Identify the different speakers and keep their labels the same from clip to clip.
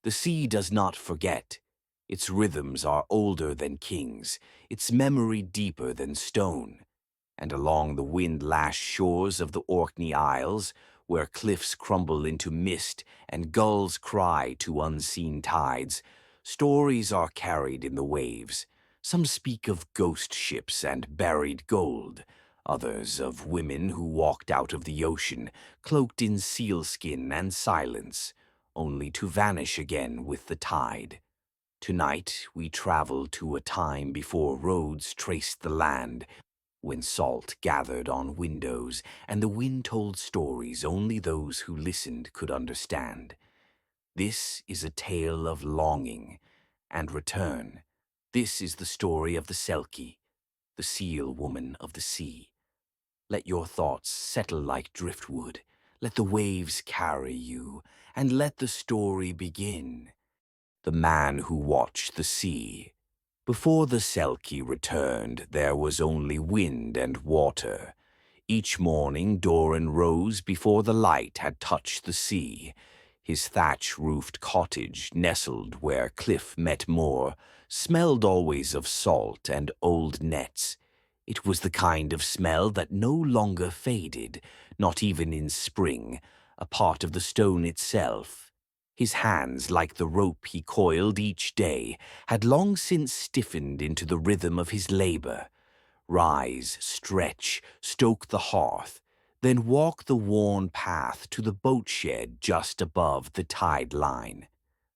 Speaker 1: The sea does not forget. Its rhythms are older than kings, its memory deeper than stone. And along the wind-lashed shores of the Orkney Isles, where cliffs crumble into mist and gulls cry to unseen tides, stories are carried in the waves. Some speak of ghost ships and buried gold, others of women who walked out of the ocean, cloaked in sealskin and silence, only to vanish again with the tide. Tonight we travel to a time before roads traced the land, when salt gathered on windows and the wind told stories only those who listened could understand. This is a tale of longing and return. This is the story of the Selkie, the seal woman of the sea. Let your thoughts settle like driftwood. Let the waves carry you, and let the story begin. The man who watched the sea. Before the Selkie returned, there was only wind and water. Each morning Doran rose before the light had touched the sea. His thatch-roofed cottage, nestled where cliff met moor, smelled always of salt and old nets. It was the kind of smell that no longer faded, not even in spring, a part of the stone itself. His hands, like the rope he coiled each day, had long since stiffened into the rhythm of his labor. Rise, stretch, stoke the hearth, then walk the worn path to the boat shed just above the tide line.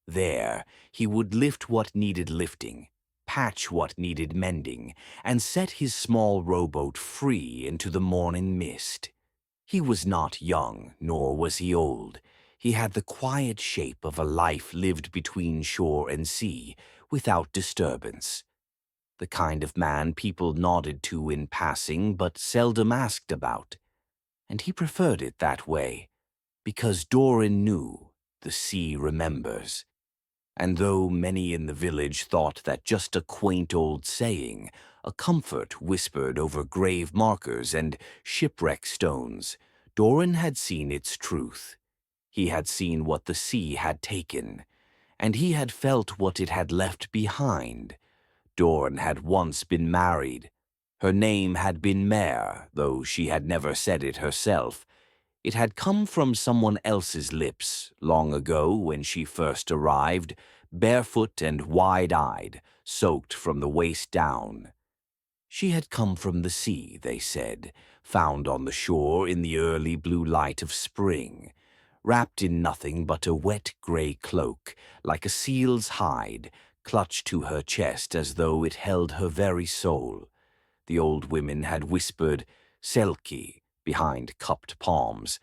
Speaker 1: There, he would lift what needed lifting, patch what needed mending, and set his small rowboat free into the morning mist. He was not young, nor was he old. He had the quiet shape of a life lived between shore and sea, without disturbance. The kind of man people nodded to in passing but seldom asked about. And he preferred it that way, because Doran knew the sea remembers. And though many in the village thought that just a quaint old saying, a comfort whispered over grave markers and shipwreck stones, Doran had seen its truth. He had seen what the sea had taken, and he had felt what it had left behind. Doran had once been married. Her name had been Mare, though she had never said it herself. It had come from someone else's lips, long ago when she first arrived, barefoot and wide-eyed, soaked from the waist down. She had come from the sea, they said, found on the shore in the early blue light of spring, wrapped in nothing but a wet gray cloak, like a seal's hide, clutched to her chest as though it held her very soul. The old women had whispered, "Selkie," behind cupped palms.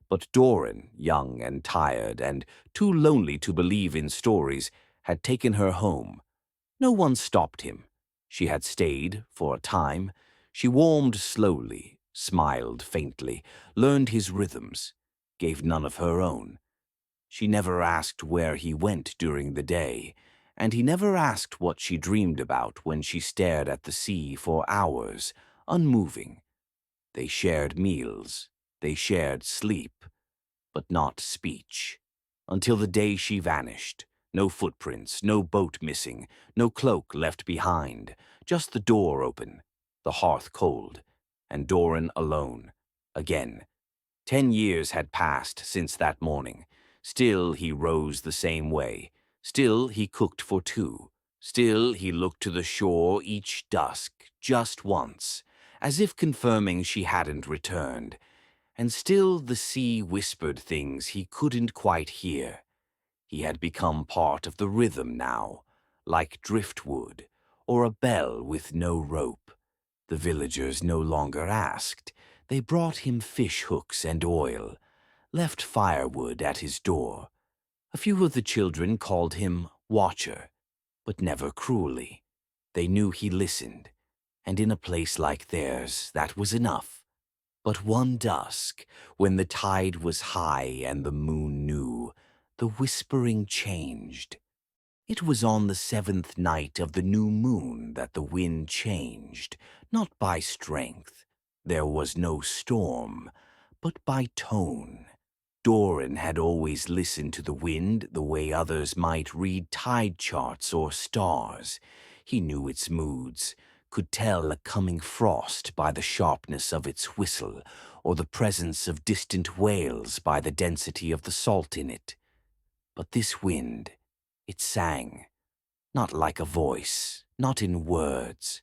Speaker 1: But Doran, young and tired, and too lonely to believe in stories, had taken her home. No one stopped him. She had stayed for a time. She warmed slowly, smiled faintly, learned his rhythms, gave none of her own. She never asked where he went during the day, and he never asked what she dreamed about when she stared at the sea for hours, unmoving. They shared meals, they shared sleep, but not speech, until the day she vanished. No footprints, no boat missing, no cloak left behind, just the door open, the hearth cold, and Doran alone, again. 10 years had passed since that morning. Still he rose the same way. Still he cooked for two. Still he looked to the shore each dusk, just once, as if confirming she hadn't returned. And still the sea whispered things he couldn't quite hear. He had become part of the rhythm now, like driftwood, or a bell with no rope. The villagers no longer asked. They brought him fish hooks and oil, left firewood at his door. A few of the children called him Watcher, but never cruelly. They knew he listened, and in a place like theirs, that was enough. But one dusk, when the tide was high and the moon new, the whispering changed. It was on the 7th night of the new moon that the wind changed, not by strength. There was no storm, but by tone. Doran had always listened to the wind the way others might read tide charts or stars. He knew its moods, could tell a coming frost by the sharpness of its whistle, or the presence of distant whales by the density of the salt in it. But this wind, it sang, not like a voice, not in words,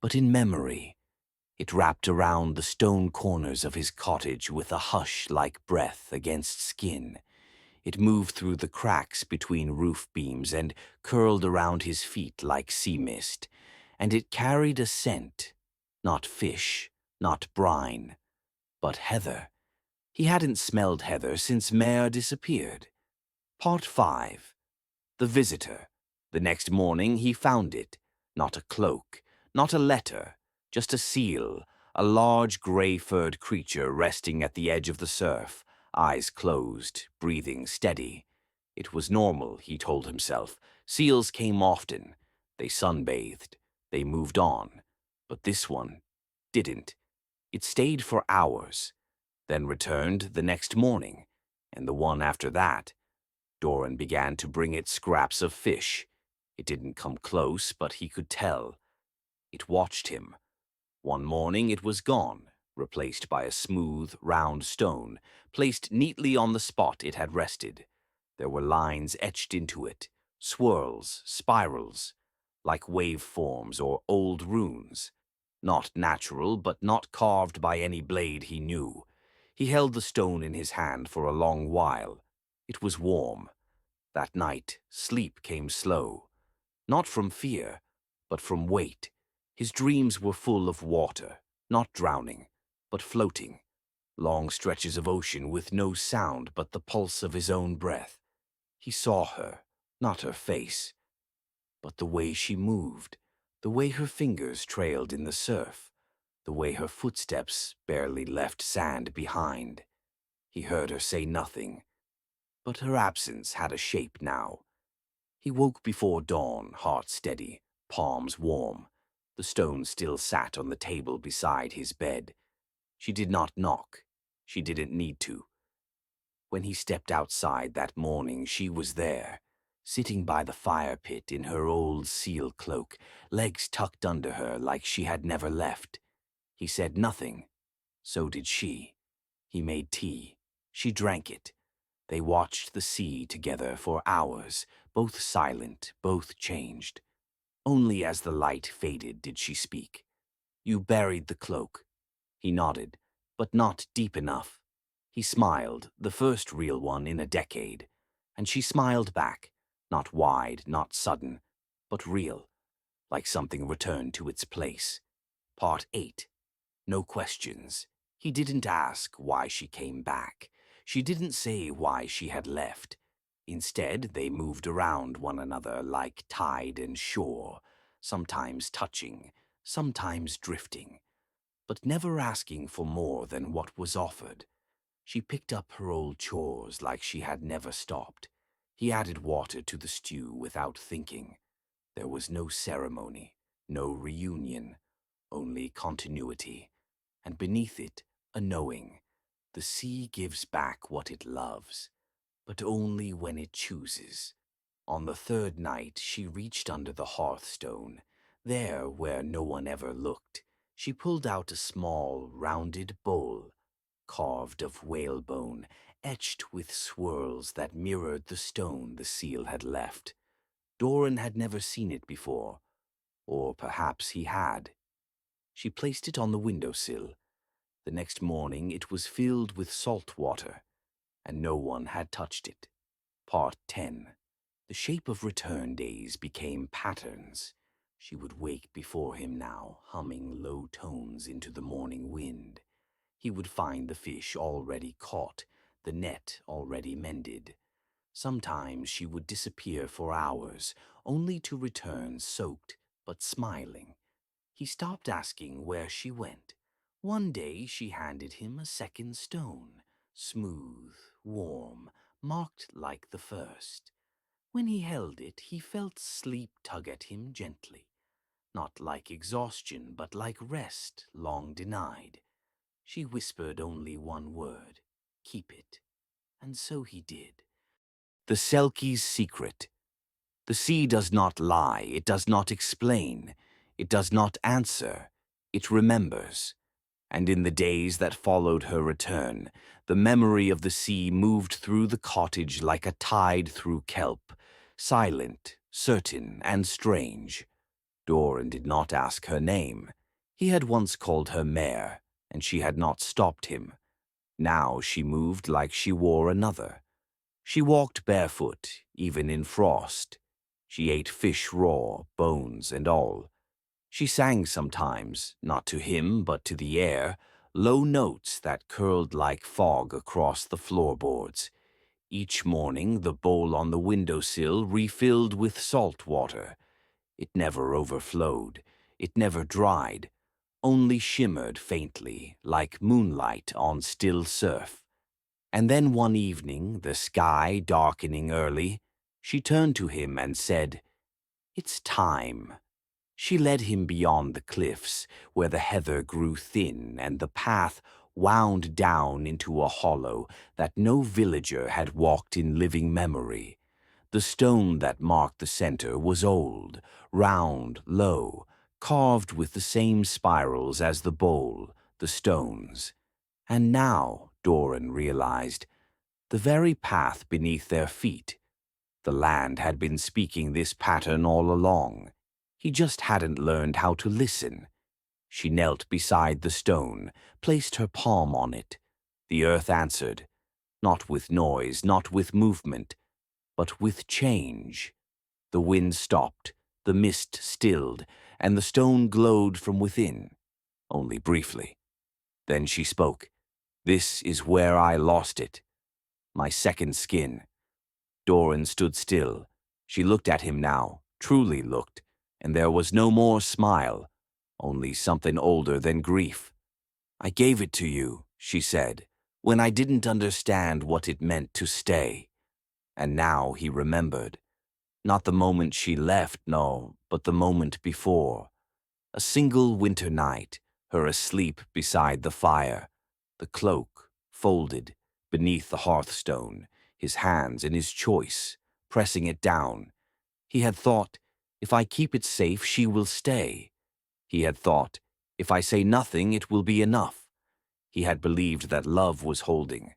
Speaker 1: but in memory. It wrapped around the stone corners of his cottage with a hush-like breath against skin. It moved through the cracks between roof beams and curled around his feet like sea mist. And it carried a scent, not fish, not brine, but heather. He hadn't smelled heather since Mare disappeared. Part 5. The Visitor. The next morning he found it. Not a cloak, not a letter, just a seal, a large gray-furred creature resting at the edge of the surf, eyes closed, breathing steady. It was normal, he told himself. Seals came often. They sunbathed. They moved on. But this one didn't. It stayed for hours, then returned the next morning, and the one after that. Doran began to bring it scraps of fish. It didn't come close, but he could tell. It watched him. One morning it was gone, replaced by a smooth, round stone, placed neatly on the spot it had rested. There were lines etched into it, swirls, spirals, like waveforms or old runes. Not natural, but not carved by any blade he knew. He held the stone in his hand for a long while. It was warm. That night, sleep came slow. Not from fear, but from weight. His dreams were full of water, not drowning, but floating. Long stretches of ocean with no sound but the pulse of his own breath. He saw her, not her face, but the way she moved, the way her fingers trailed in the surf, the way her footsteps barely left sand behind. He heard her say nothing, but her absence had a shape now. He woke before dawn, heart steady, palms warm. The stone still sat on the table beside his bed. She did not knock. She didn't need to. When he stepped outside that morning, she was there, sitting by the fire pit in her old seal cloak, legs tucked under her like she had never left. He said nothing. So did she. He made tea. She drank it. They watched the sea together for hours, both silent, both changed. Only as the light faded did she speak. "You buried the cloak." He nodded, but not deep enough. He smiled, the first real one in a decade. And she smiled back, not wide, not sudden, but real, like something returned to its place. Part 8. No questions. He didn't ask why she came back. She didn't say why she had left. Instead, they moved around one another like tide and shore, sometimes touching, sometimes drifting, but never asking for more than what was offered. She picked up her old chores like she had never stopped. He added water to the stew without thinking. There was no ceremony, no reunion, only continuity. And beneath it, a knowing. The sea gives back what it loves, but only when it chooses. On the third night, she reached under the hearthstone. There, where no one ever looked, she pulled out a small, rounded bowl, carved of whalebone, etched with swirls that mirrored the stone the seal had left. Doran had never seen it before, or perhaps he had. She placed it on the windowsill. The next morning it was filled with salt water, and no one had touched it. Part 10. The shape of return days became patterns. She would wake before him now, humming low tones into the morning wind. He would find the fish already caught, the net already mended. Sometimes she would disappear for hours, only to return soaked but smiling. He stopped asking where she went. One day she handed him a second stone, smooth, warm, marked like the first. When he held it, he felt sleep tug at him gently, not like exhaustion, but like rest long denied. She whispered only one word, "Keep it," And so he did. The Selkie's secret. The sea does not lie, it does not explain, it does not answer, it remembers. And in the days that followed her return, the memory of the sea moved through the cottage like a tide through kelp, silent, certain, and strange. Doran did not ask her name. He had once called her Mare, and she had not stopped him. Now she moved like she wore another. She walked barefoot, even in frost. She ate fish raw, bones and all. She sang sometimes, not to him but to the air, low notes that curled like fog across the floorboards. Each morning the bowl on the windowsill refilled with salt water. It never overflowed, it never dried, only shimmered faintly, like moonlight on still surf. And then one evening, the sky darkening early, she turned to him and said, "It's time." She led him beyond the cliffs, where the heather grew thin and the path wound down into a hollow that no villager had walked in living memory. The stone that marked the center was old, round, low, carved with the same spirals as the bowl, the stones. And now, Doran realized, the very path beneath their feet. The land had been speaking this pattern all along. He just hadn't learned how to listen. She knelt beside the stone, placed her palm on it. The earth answered, not with noise, not with movement, but with change. The wind stopped, the mist stilled, and the stone glowed from within, only briefly. Then she spoke. "This is where I lost it. My second skin." Doran stood still. She looked at him now, truly looked, and there was no more smile, only something older than grief. "I gave it to you," she said, "when I didn't understand what it meant to stay." And now he remembered. Not the moment she left, no, but the moment before. A single winter night, her asleep beside the fire, the cloak folded beneath the hearthstone, his hands in his choice, pressing it down. He had thought, if I keep it safe, she will stay. He had thought, if I say nothing, it will be enough. He had believed that love was holding.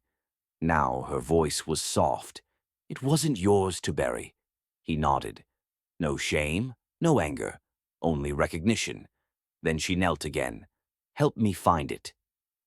Speaker 1: Now her voice was soft. "It wasn't yours to bury." He nodded. No shame, no anger, only recognition. Then she knelt again. "Help me find it."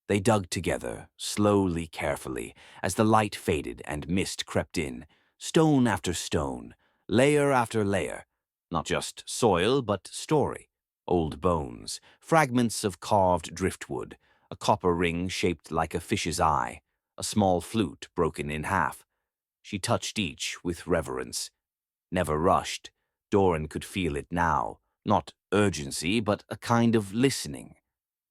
Speaker 1: They dug together, slowly, carefully, as the light faded and mist crept in, stone after stone, layer after layer, not just soil, but story, old bones, fragments of carved driftwood, a copper ring shaped like a fish's eye, a small flute broken in half. She touched each with reverence. Never rushed. Doran could feel it now, not urgency, but a kind of listening.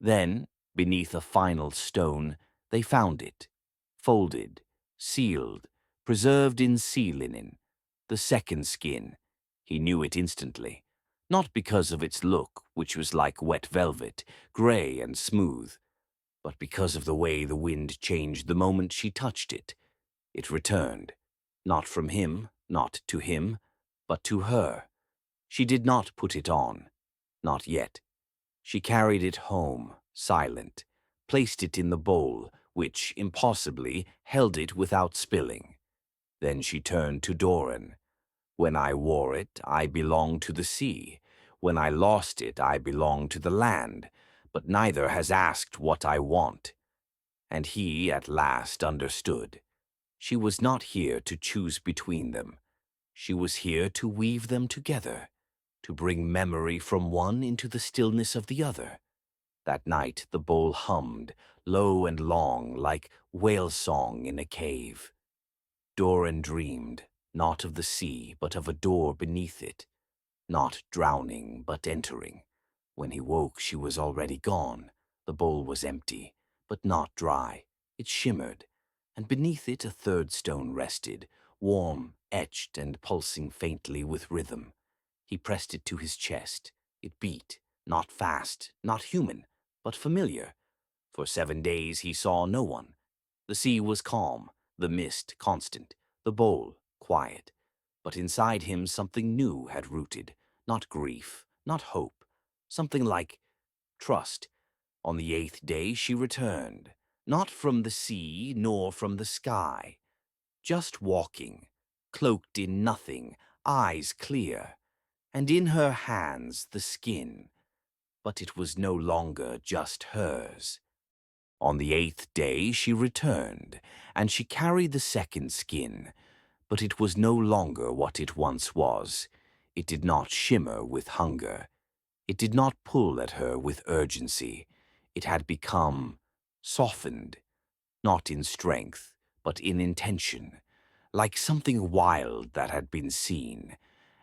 Speaker 1: Then, beneath a final stone, they found it, folded, sealed, preserved in sea linen. The second skin. He knew it instantly, not because of its look, which was like wet velvet, gray and smooth, but because of the way the wind changed the moment she touched it. It returned, not from him, not to him, but to her. She did not put it on, not yet. She carried it home, silent, placed it in the bowl, which, impossibly, held it without spilling. Then she turned to Doran. "When I wore it, I belonged to the sea. When I lost it, I belonged to the land. But neither has asked what I want." And he, at last, understood. She was not here to choose between them. She was here to weave them together, to bring memory from one into the stillness of the other. That night the bowl hummed, low and long, like whale song in a cave. Doran dreamed, not of the sea, but of a door beneath it, not drowning, but entering. When he woke, she was already gone. The bowl was empty, but not dry. It shimmered, and beneath it a third stone rested, warm, etched, and pulsing faintly with rhythm. He pressed it to his chest. It beat, not fast, not human, but familiar. For 7 days he saw no one. The sea was calm. The mist constant, the bowl quiet. But inside him something new had rooted, not grief, not hope, something like trust. On the 8th day she returned, not from the sea nor from the sky, just walking, cloaked in nothing, eyes clear, and in her hands the skin, but it was no longer just hers. On the 8th day she returned, and she carried the second skin, but it was no longer what it once was. It did not shimmer with hunger. It did not pull at her with urgency. It had become softened, not in strength, but in intention, like something wild that had been seen,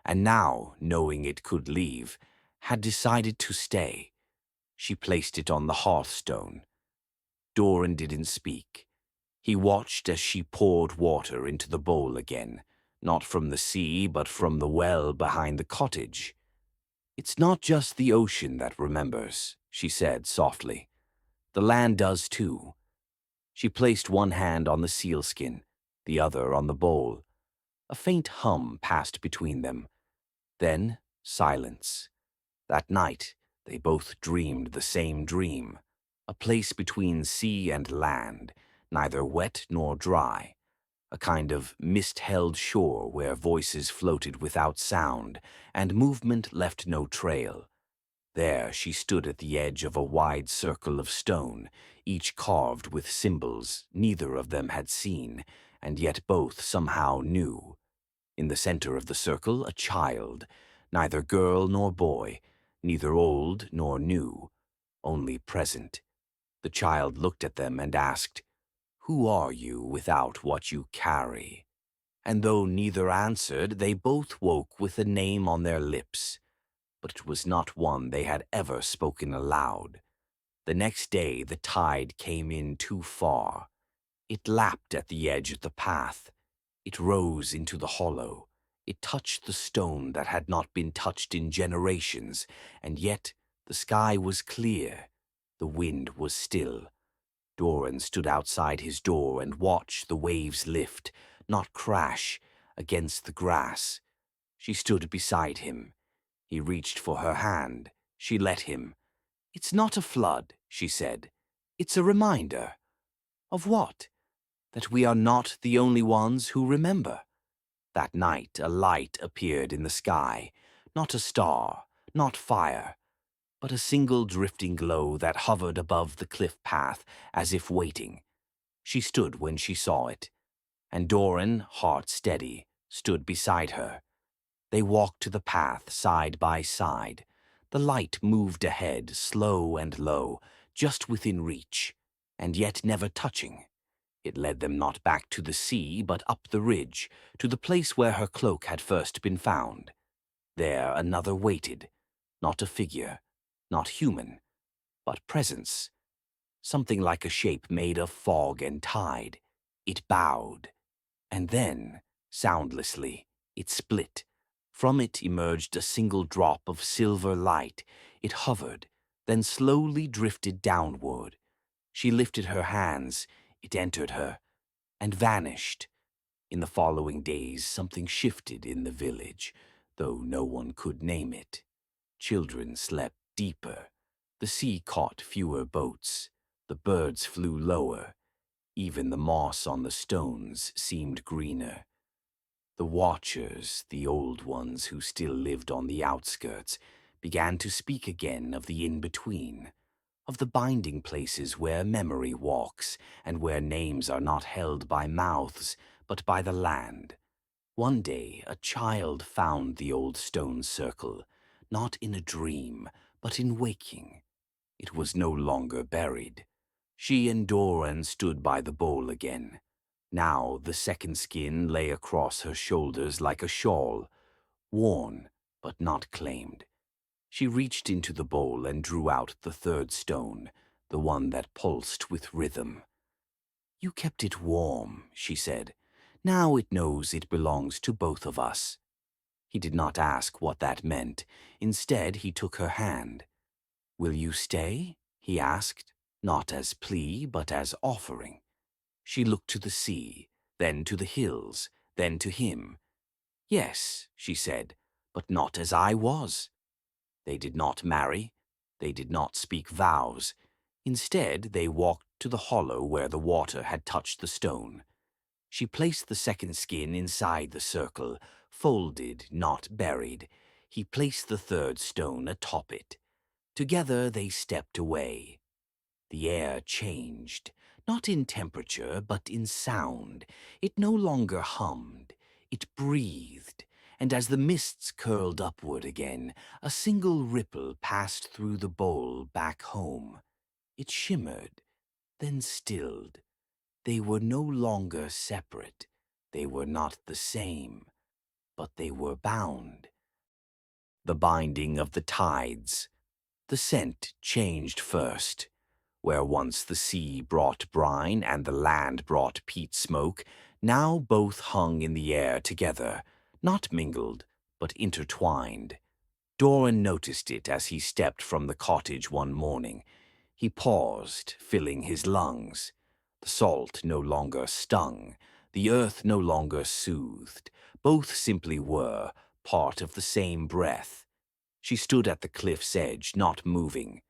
Speaker 1: and now, knowing it could leave, had decided to stay. She placed it on the hearthstone. Doran didn't speak. He watched as she poured water into the bowl again, not from the sea, but from the well behind the cottage. "It's not just the ocean that remembers," she said softly. "The land does too." She placed one hand on the sealskin, the other on the bowl. A faint hum passed between them. Then silence. That night, they both dreamed the same dream, a place between sea and land, neither wet nor dry, a kind of mist-held shore where voices floated without sound and movement left no trail. There she stood at the edge of a wide circle of stone, each carved with symbols neither of them had seen, and yet both somehow knew. In the center of the circle, a child, neither girl nor boy, neither old nor new, only present. The child looked at them and asked, "Who are you without what you carry?" And though neither answered, they both woke with a name on their lips. But it was not one they had ever spoken aloud. The next day the tide came in too far. It lapped at the edge of the path. It rose into the hollow. It touched the stone that had not been touched in generations, and yet the sky was clear. The wind was still. Doran stood outside his door and watched the waves lift, not crash, against the grass. She stood beside him. He reached for her hand. She let him. "It's not a flood," she said. "It's a reminder." "Of what?" "That we are not the only ones who remember." That night a light appeared in the sky, not a star, not fire, but a single drifting glow that hovered above the cliff path as if waiting. She stood when she saw it, and Doran, heart steady, stood beside her. They walked to the path side by side. The light moved ahead, slow and low, just within reach, and yet never touching. It led them not back to the sea, but up the ridge, to the place where her cloak had first been found. There another waited, not a figure, not human, but presence, something like a shape made of fog and tide. It bowed, and then, soundlessly, it split. From it emerged a single drop of silver light. It hovered, then slowly drifted downward. She lifted her hands. It entered her, and vanished. In the following days, something shifted in the village, though no one could name it. Children slept deeper. The sea caught fewer boats. The birds flew lower. Even the moss on the stones seemed greener. The watchers, the old ones who still lived on the outskirts, began to speak again of the in-between, of the binding places where memory walks and where names are not held by mouths but by the land. One day a child found the old stone circle, not in a dream, but in waking. It was no longer buried. She and Doran stood by the bowl again. Now the second skin lay across her shoulders like a shawl, worn but not claimed. She reached into the bowl and drew out the third stone, the one that pulsed with rhythm. "You kept it warm," she said. "Now it knows it belongs to both of us." He did not ask what that meant. Instead, he took her hand. "Will you stay?" he asked, not as plea, but as offering. She looked to the sea. then to the hills, then to him. Yes, she said, but not as I was. They did not marry. They did not speak vows. Instead, they walked to the hollow where the water had touched the stone. She placed the second skin inside the circle, folded, not buried. He placed the third stone atop it. Together they stepped away. The air changed, not in temperature, but in sound. It no longer hummed, it breathed, and as the mists curled upward again, a single ripple passed through the bowl back home. It shimmered, then stilled. They were no longer separate. They were not the same, but they were bound. The binding of the tides. The scent changed first. Where once the sea brought brine and the land brought peat smoke, now both hung in the air together, not mingled, but intertwined. Doran noticed it as he stepped from the cottage one morning. He paused, filling his lungs. The salt no longer stung, the earth no longer soothed. Both simply were, part of the same breath. She stood at the cliff's edge, not moving.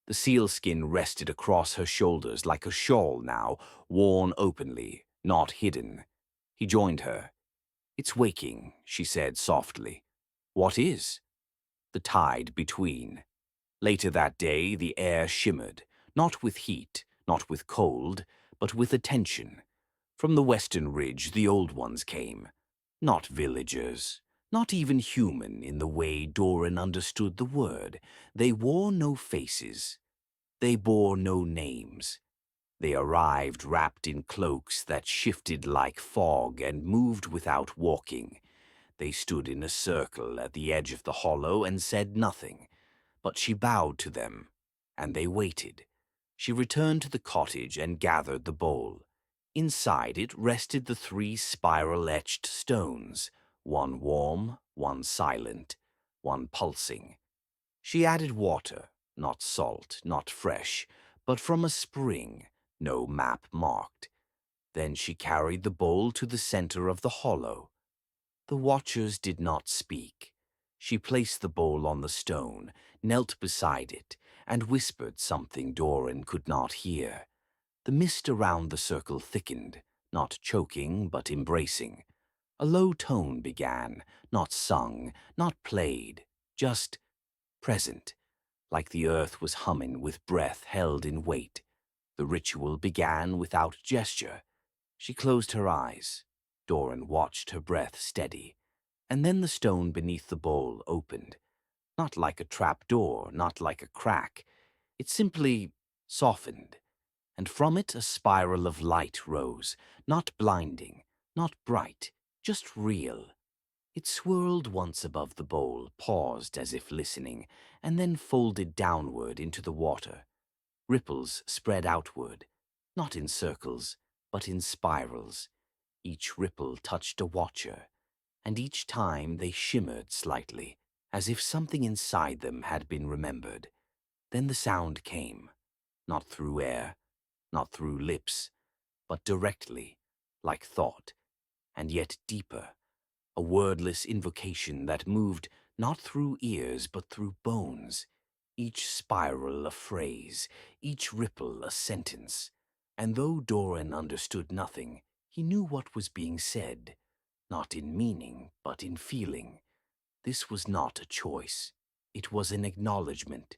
Speaker 1: The sealskin rested across her shoulders like a shawl now, worn openly, not hidden. He joined her. "It's waking," she said softly. "What is?" "The tide between." Later that day, the air shimmered, not with heat, not with cold, but with attention. From the western ridge, the old ones came. Not villagers, not even human in the way Doran understood the word. They wore no faces. They bore no names. They arrived wrapped in cloaks that shifted like fog and moved without walking. They stood in a circle at the edge of the hollow and said nothing, but she bowed to them, and they waited. She returned to the cottage and gathered the bowl. Inside it rested the three spiral-etched stones, one warm, one silent, one pulsing. She added water, not salt, not fresh, but from a spring, no map marked. Then she carried the bowl to the center of the hollow. The watchers did not speak. She placed the bowl on the stone, knelt beside it, and whispered something Doran could not hear. The mist around the circle thickened, not choking, but embracing. A low tone began, not sung, not played, just present, like the earth was humming with breath held in wait. The ritual began without gesture. She closed her eyes. Doran watched her breath steady. And then the stone beneath the bowl opened. Not like a trap door, not like a crack. It simply softened. And from it a spiral of light rose, not blinding, not bright, just real. It swirled once above the bowl, paused as if listening, and then folded downward into the water. Ripples spread outward, not in circles, but in spirals. Each ripple touched a watcher, and each time they shimmered slightly, as if something inside them had been remembered. Then the sound came, not through air, not through lips, but directly, like thought, and yet deeper, a wordless invocation that moved not through ears but through bones, each spiral a phrase, each ripple a sentence. And though Doran understood nothing, he knew what was being said, not in meaning but in feeling. This was not a choice. It was an acknowledgement.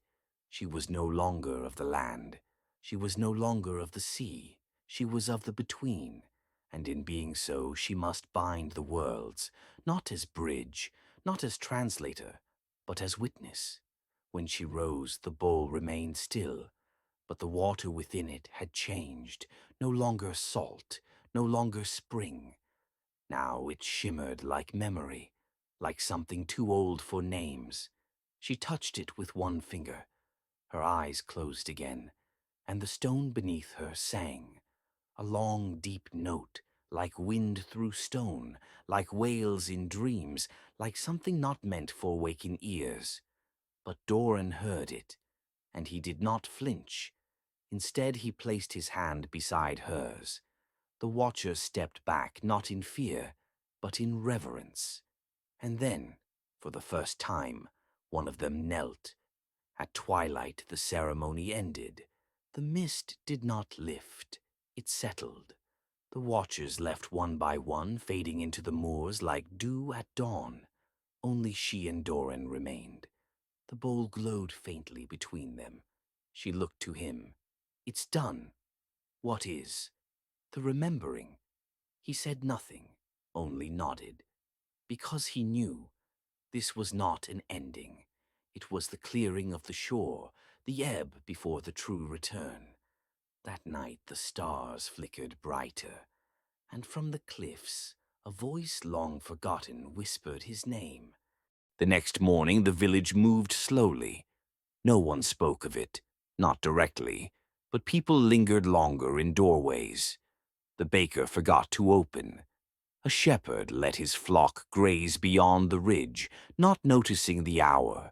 Speaker 1: She was no longer of the land. She was no longer of the sea. She was of the between. And in being so, she must bind the worlds, not as bridge, not as translator, but as witness. When she rose, the bowl remained still, but the water within it had changed, no longer salt, no longer spring. Now it shimmered like memory, like something too old for names. She touched it with one finger. Her eyes closed again, and the stone beneath her sang. A long, deep note, like wind through stone, like wails in dreams, like something not meant for waking ears. But Doran heard it, and he did not flinch. Instead, he placed his hand beside hers. The watcher stepped back, not in fear, but in reverence. And then, for the first time, one of them knelt. At twilight, the ceremony ended. The mist did not lift. It settled. The watchers left one by one, fading into the moors like dew at dawn. Only she and Doran remained. The bowl glowed faintly between them. She looked to him. "It's done." "What is?" "The remembering." He said nothing, only nodded. Because he knew this was not an ending. It was the clearing of the shore, the ebb before the true return. That night the stars flickered brighter, and from the cliffs a voice long forgotten whispered his name. The next morning the village moved slowly. No one spoke of it, not directly, but people lingered longer in doorways. The baker forgot to open. A shepherd let his flock graze beyond the ridge, not noticing the hour.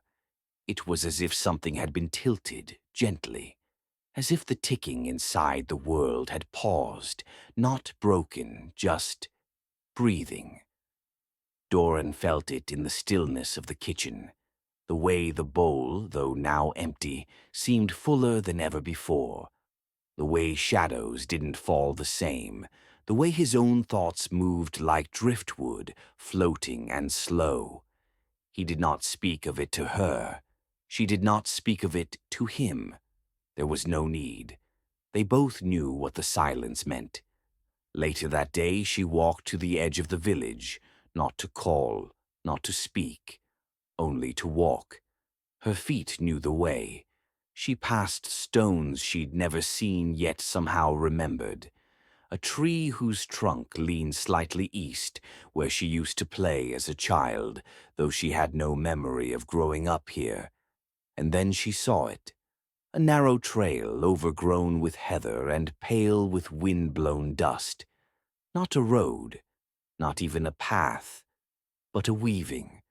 Speaker 1: It was as if something had been tilted gently, as if the ticking inside the world had paused, not broken, just breathing. Doran felt it in the stillness of the kitchen, the way the bowl, though now empty, seemed fuller than ever before, the way shadows didn't fall the same, the way his own thoughts moved like driftwood, floating and slow. He did not speak of it to her. She did not speak of it to him. There was no need. They both knew what the silence meant. Later that day she walked to the edge of the village, not to call, not to speak, only to walk. Her feet knew the way. She passed stones she'd never seen yet somehow remembered. A tree whose trunk leaned slightly east, where she used to play as a child, though she had no memory of growing up here. And then she saw it. A narrow trail overgrown with heather and pale with wind-blown dust. Not a road, not even a path, but a weaving.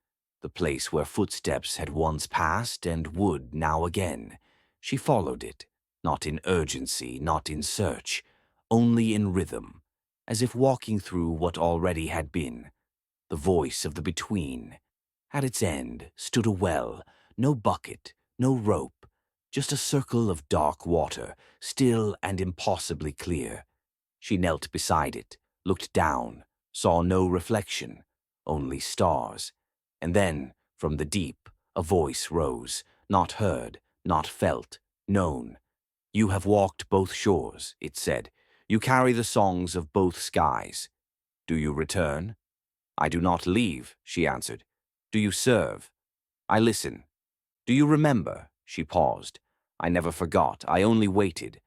Speaker 1: The place where footsteps had once passed and would now again. She followed it, not in urgency, not in search, only in rhythm, as if walking through what already had been. The voice of the between. At its end stood a well, no bucket, no rope, just a circle of dark water, still and impossibly clear. She knelt beside it, looked down, saw no reflection, only stars. And then, from the deep, a voice rose, not heard, not felt, known. "You have walked both shores," it said. "You carry the songs of both skies. Do you return?" "I do not leave," she answered. "Do you serve?" "I listen." "Do you remember?" She paused. "I never forgot. I only waited."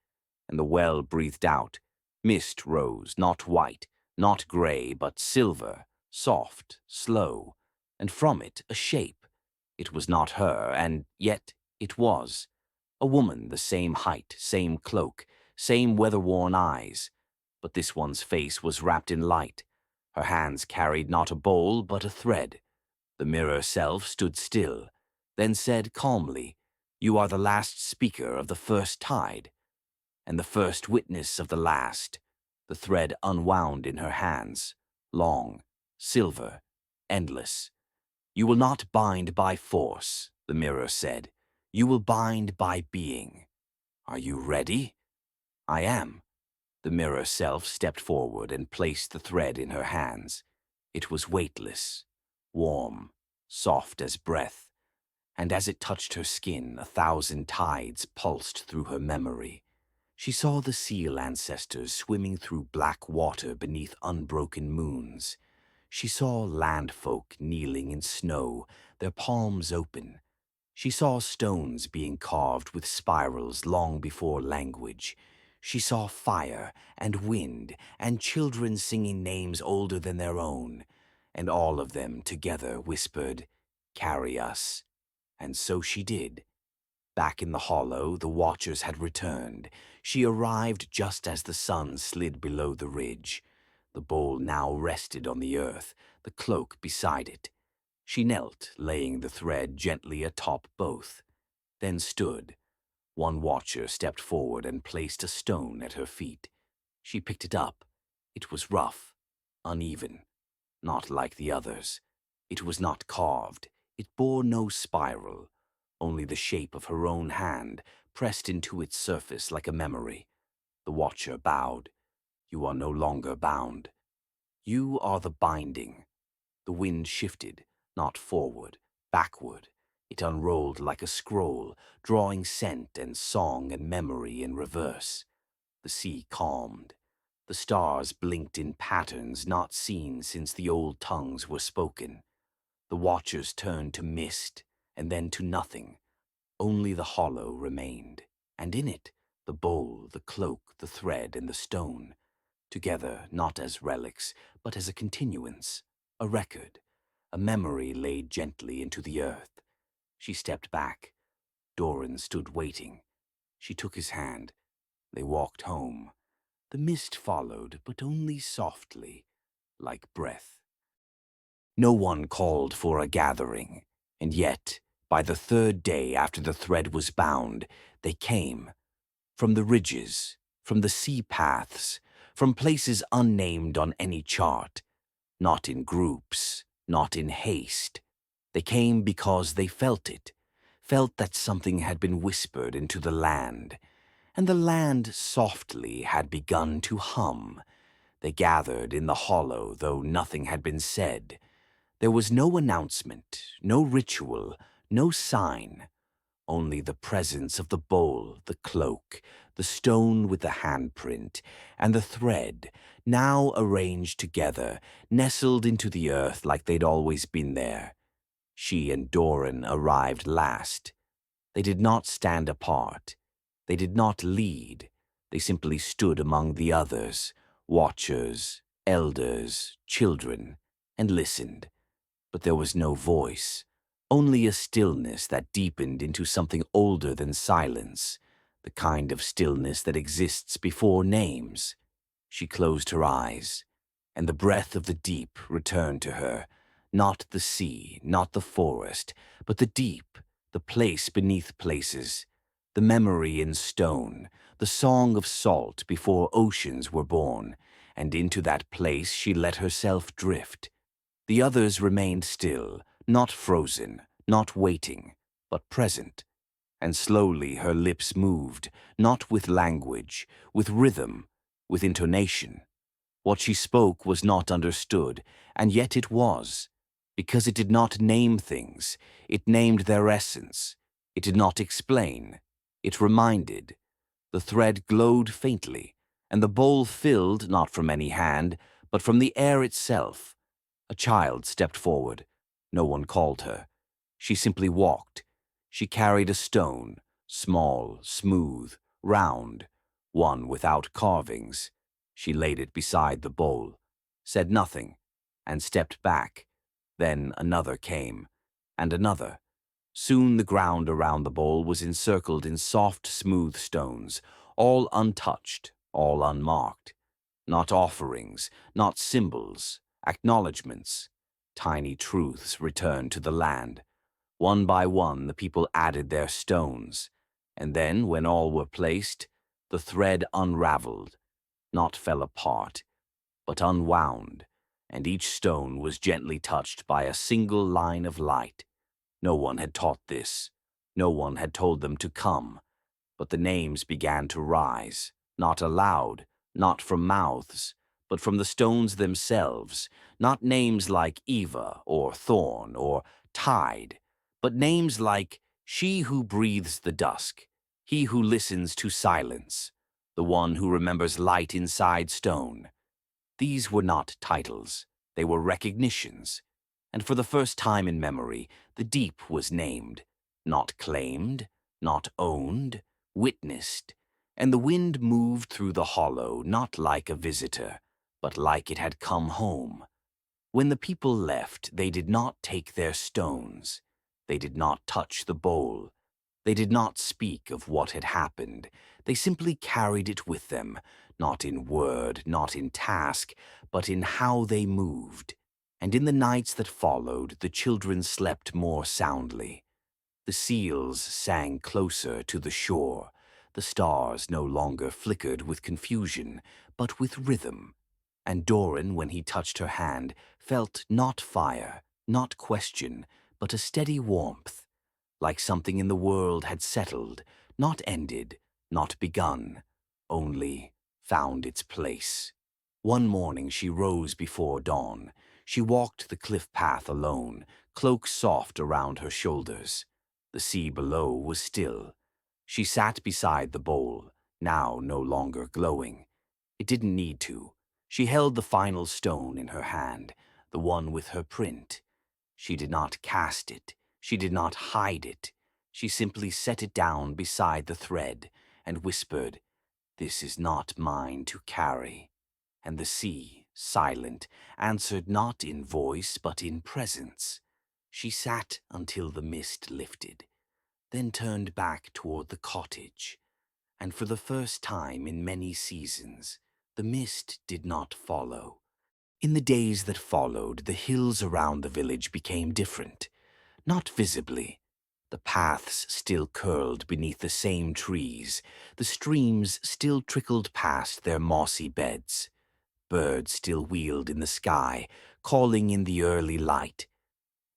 Speaker 1: And the well breathed out. Mist rose, not white, not gray, but silver, soft, slow, and from it a shape. It was not her, and yet it was. A woman, the same height, same cloak, same weather-worn eyes. But this one's face was wrapped in light. Her hands carried not a bowl, but a thread. The mirror self stood still, then said calmly, "You are the last speaker of the first tide, and the first witness of the last." The thread unwound in her hands, long, silver, endless. "You will not bind by force," the mirror said. "You will bind by being. Are you ready?" "I am." The mirror self stepped forward and placed the thread in her hands. It was weightless, warm, soft as breath, and as it touched her skin, 1,000 tides pulsed through her memory. She saw the seal ancestors swimming through black water beneath unbroken moons. She saw land folk kneeling in snow, their palms open. She saw stones being carved with spirals long before language. She saw fire and wind and children singing names older than their own, and all of them together whispered, "Carry us." And so she did. Back in the hollow, the watchers had returned. She arrived just as the sun slid below the ridge. The bowl now rested on the earth, the cloak beside it. She knelt, laying the thread gently atop both, then stood. One watcher stepped forward and placed a stone at her feet. She picked it up. It was rough, uneven, not like the others. It was not carved. It bore no spiral, only the shape of her own hand pressed into its surface like a memory. The watcher bowed. You are no longer bound. You are the binding. The wind shifted, not forward, backward. It unrolled like a scroll, drawing scent and song and memory in reverse. The sea calmed. The stars blinked in patterns not seen since the old tongues were spoken. The watchers turned to mist, and then to nothing. Only the hollow remained, and in it the bowl, the cloak, the thread, and the stone, together not as relics, but as a continuance, a record, a memory laid gently into the earth. She stepped back. Doran stood waiting. She took his hand. They walked home. The mist followed, but only softly, like breath. No one called for a gathering, and yet, by the third day after the thread was bound, they came. From the ridges, from the sea paths, from places unnamed on any chart. Not in groups, not in haste. They came because they felt it, felt that something had been whispered into the land, and the land softly had begun to hum. They gathered in the hollow, though nothing had been said. There was no announcement, no ritual, no sign, only the presence of the bowl, the cloak, the stone with the handprint, and the thread, now arranged together, nestled into the earth like they'd always been there. She and Doran arrived last. They did not stand apart. They did not lead. They simply stood among the others, watchers, elders, children, and listened. But there was no voice, only a stillness that deepened into something older than silence, the kind of stillness that exists before names. She closed her eyes, and the breath of the deep returned to her, not the sea, not the forest, but the deep, the place beneath places, the memory in stone, the song of salt before oceans were born, and into that place she let herself drift. The others remained still, not frozen, not waiting, but present. And slowly her lips moved, not with language, with rhythm, with intonation. What she spoke was not understood, and yet it was, because it did not name things, it named their essence. It did not explain, it reminded. The thread glowed faintly, and the bowl filled not from any hand, but from the air itself. A child stepped forward. No one called her. She simply walked. She carried a stone, small, smooth, round, one without carvings. She laid it beside the bowl, said nothing, and stepped back. Then another came, and another. Soon the ground around the bowl was encircled in soft, smooth stones, all untouched, all unmarked. Not offerings, not symbols, acknowledgments. Tiny truths returned to the land. One by one the people added their stones, and then, when all were placed, the thread unraveled, not fell apart, but unwound, and each stone was gently touched by a single line of light. No one had taught this. No one had told them to come. But the names began to rise, not aloud, not from mouths, but from the stones themselves, not names like Eva or Thorn or Tide, but names like She who breathes the dusk, He who listens to silence, the one who remembers light inside stone. These were not titles, they were recognitions, and for the first time in memory, the deep was named, not claimed, not owned, witnessed, and the wind moved through the hollow not like a visitor, but like it had come home. When the people left, they did not take their stones. They did not touch the bowl. They did not speak of what had happened. They simply carried it with them, not in word, not in task, but in how they moved. And in the nights that followed, the children slept more soundly. The seals sang closer to the shore. The stars no longer flickered with confusion, but with rhythm. and Doran, when he touched her hand, felt not fire, not question, but a steady warmth, like something in the world had settled, not ended, not begun, only found its place. One morning she rose before dawn. She walked the cliff path alone, cloak soft around her shoulders. The sea below was still. She sat beside the bowl, now no longer glowing. It didn't need to. She held the final stone in her hand, the one with her print. She did not cast it. She did not hide it. She simply set it down beside the thread and whispered, "This is not mine to carry." And the sea, silent, answered not in voice but in presence. She sat until the mist lifted, then turned back toward the cottage. And for the first time in many seasons, the mist did not follow. In the days that followed, the hills around the village became different. Not visibly. The paths still curled beneath the same trees. The streams still trickled past their mossy beds. Birds still wheeled in the sky, calling in the early light.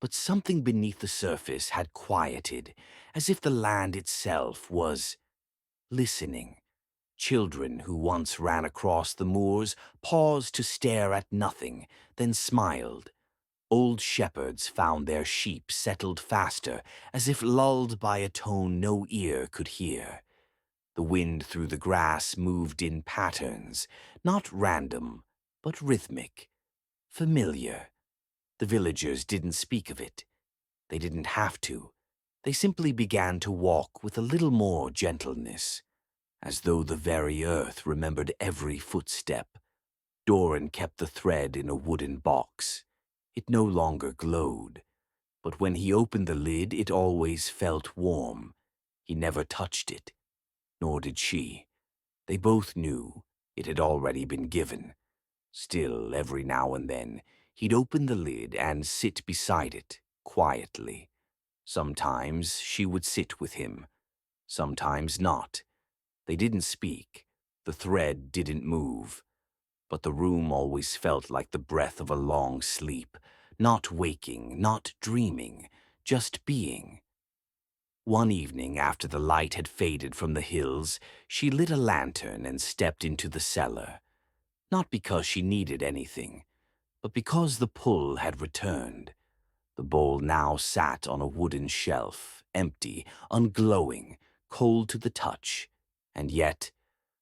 Speaker 1: But something beneath the surface had quieted, as if the land itself was listening. Children who once ran across the moors paused to stare at nothing, then smiled. Old shepherds found their sheep settled faster, as if lulled by a tone no ear could hear. The wind through the grass moved in patterns, not random, but rhythmic, familiar. The villagers didn't speak of it. They didn't have to. They simply began to walk with a little more gentleness, as though the very earth remembered every footstep. Doran kept the thread in a wooden box. It no longer glowed, but when he opened the lid, it always felt warm. He never touched it, nor did she. They both knew it had already been given. Still, every now and then, he'd open the lid and sit beside it, quietly. Sometimes she would sit with him, sometimes not. They didn't speak. The thread didn't move. But the room always felt like the breath of a long sleep, not waking, not dreaming, just being. One evening, after the light had faded from the hills, she lit a lantern and stepped into the cellar. Not because she needed anything, but because the pull had returned. The bowl now sat on a wooden shelf, empty, unglowing, cold to the touch, and yet,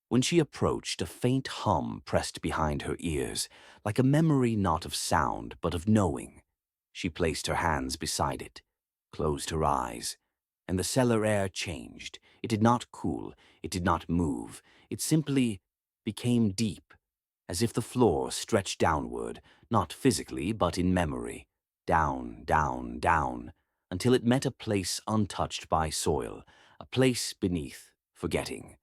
Speaker 1: when she approached, a faint hum pressed behind her ears, like a memory not of sound but of knowing. She placed her hands beside it, closed her eyes, and the cellar air changed. It did not cool, it did not move, it simply became deep, as if the floor stretched downward, not physically but in memory, down, down, down, until it met a place untouched by soil, a place beneath forgetting.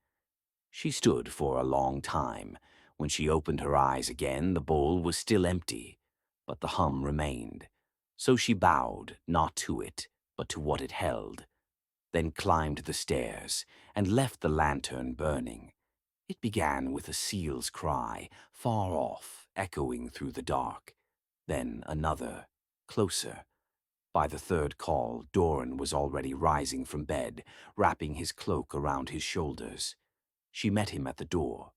Speaker 1: She stood for a long time. When she opened her eyes again, the bowl was still empty, but the hum remained. So she bowed, not to it, but to what it held, then climbed the stairs and left the lantern burning. It began with a seal's cry, far off, echoing through the dark. Then another, closer. By the third call, Doran was already rising from bed, wrapping his cloak around his shoulders. She met him at the door.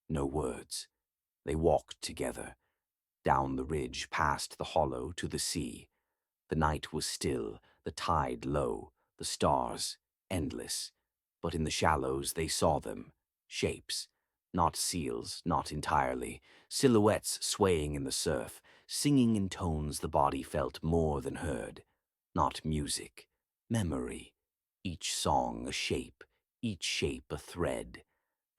Speaker 1: No words. They walked together, down the ridge past the hollow to the sea. The night was still, the tide low, the stars endless. But in the shallows they saw them, shapes, not seals, not entirely, silhouettes swaying in the surf, singing in tones the body felt more than heard. Not music, memory, each song a shape, each shape a thread.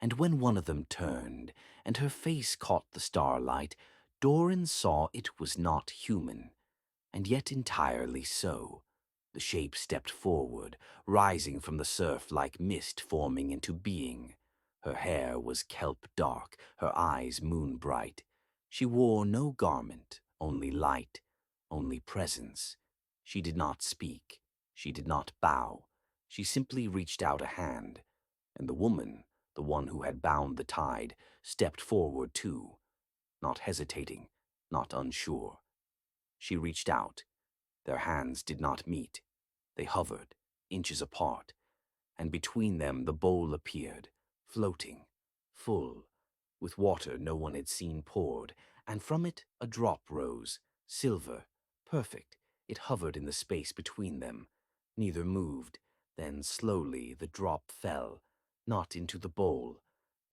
Speaker 1: And when one of them turned, and her face caught the starlight, Doran saw it was not human, and yet entirely so. The shape stepped forward, rising from the surf like mist forming into being. Her hair was kelp dark, her eyes moon bright. She wore no garment, only light, only presence. She did not speak, she did not bow. She simply reached out a hand, and the woman, the one who had bound the tide, stepped forward too. not hesitating, not unsure. She reached out. Their hands did not meet. They hovered, inches apart, and between them the bowl appeared, floating, full, with water no one had seen poured, and from it a drop rose, silver, perfect. It hovered in the space between them. Neither moved. Then slowly the drop fell, not into the bowl,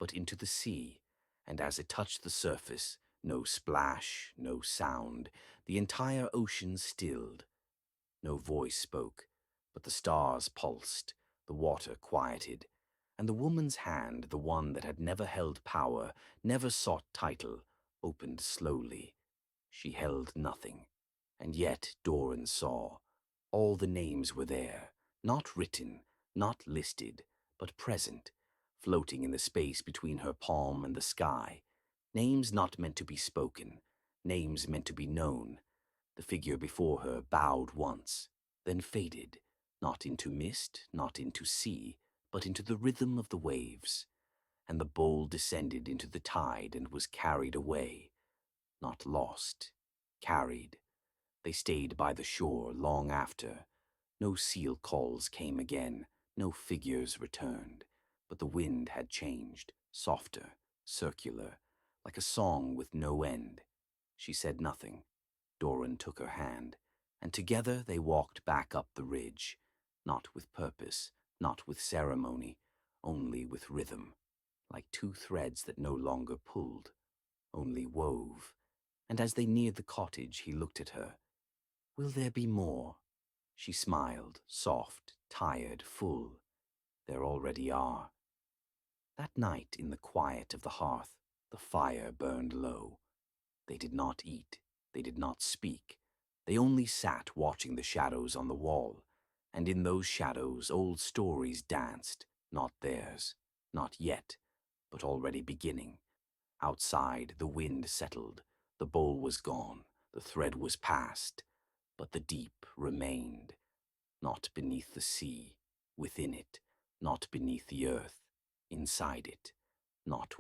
Speaker 1: but into the sea, and as it touched the surface, no splash, no sound, the entire ocean stilled. No voice spoke, but the stars pulsed, the water quieted, and the woman's hand, the one that had never held power, never sought title, opened slowly. She held nothing, and yet Doran saw. All the names were there, not written, not listed, but present, floating in the space between her palm and the sky. Names not meant to be spoken, names meant to be known. The figure before her bowed once, then faded, not into mist, not into sea, but into the rhythm of the waves. And the bowl descended into the tide and was carried away. Not lost, carried. They stayed by the shore long after. No seal calls came again, no figures returned, but the wind had changed, softer, circular, like a song with no end. She said nothing. Doran took her hand, and together they walked back up the ridge, not with purpose, not with ceremony, only with rhythm, like two threads that no longer pulled, only wove. And as they neared the cottage, he looked at her. "Will there be more?" She smiled, soft, tired, full. "There already are." That night, in the quiet of the hearth, the fire burned low. They did not eat. They did not speak. They only sat watching the shadows on the wall, and in those shadows old stories danced, not theirs, not yet, but already beginning. Outside, the wind settled. The bowl was gone. The thread was past. But the deep remained, not beneath the sea, within it, not beneath the earth, inside it, not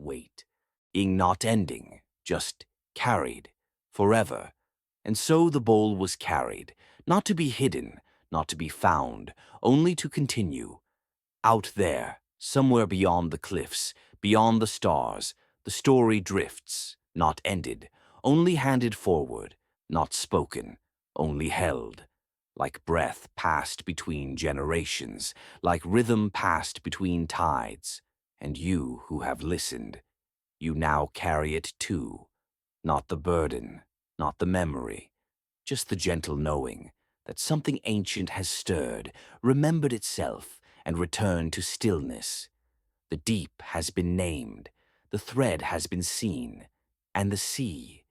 Speaker 1: not ending, just carried, forever. And so the bowl was carried, not to be hidden, not to be found, only to continue. Out there, somewhere beyond the cliffs, beyond the stars, the story drifts, not ended, only handed forward, not spoken, only held. Like breath passed between generations, like rhythm passed between tides. And you who have listened, you now carry it too. Not the burden, not the memory, just the gentle knowing that something ancient has stirred, remembered itself, and returned to stillness. The deep has been named, the thread has been seen, and the sea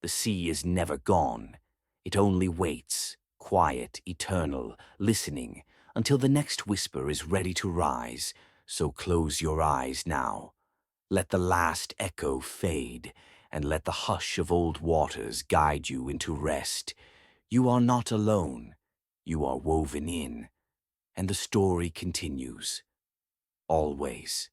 Speaker 1: is never gone. It only waits, quiet, eternal, listening, until the next whisper is ready to rise. So close your eyes now. Let the last echo fade, and let the hush of old waters guide you into rest. You are not alone. You are woven in, and the story continues. Always.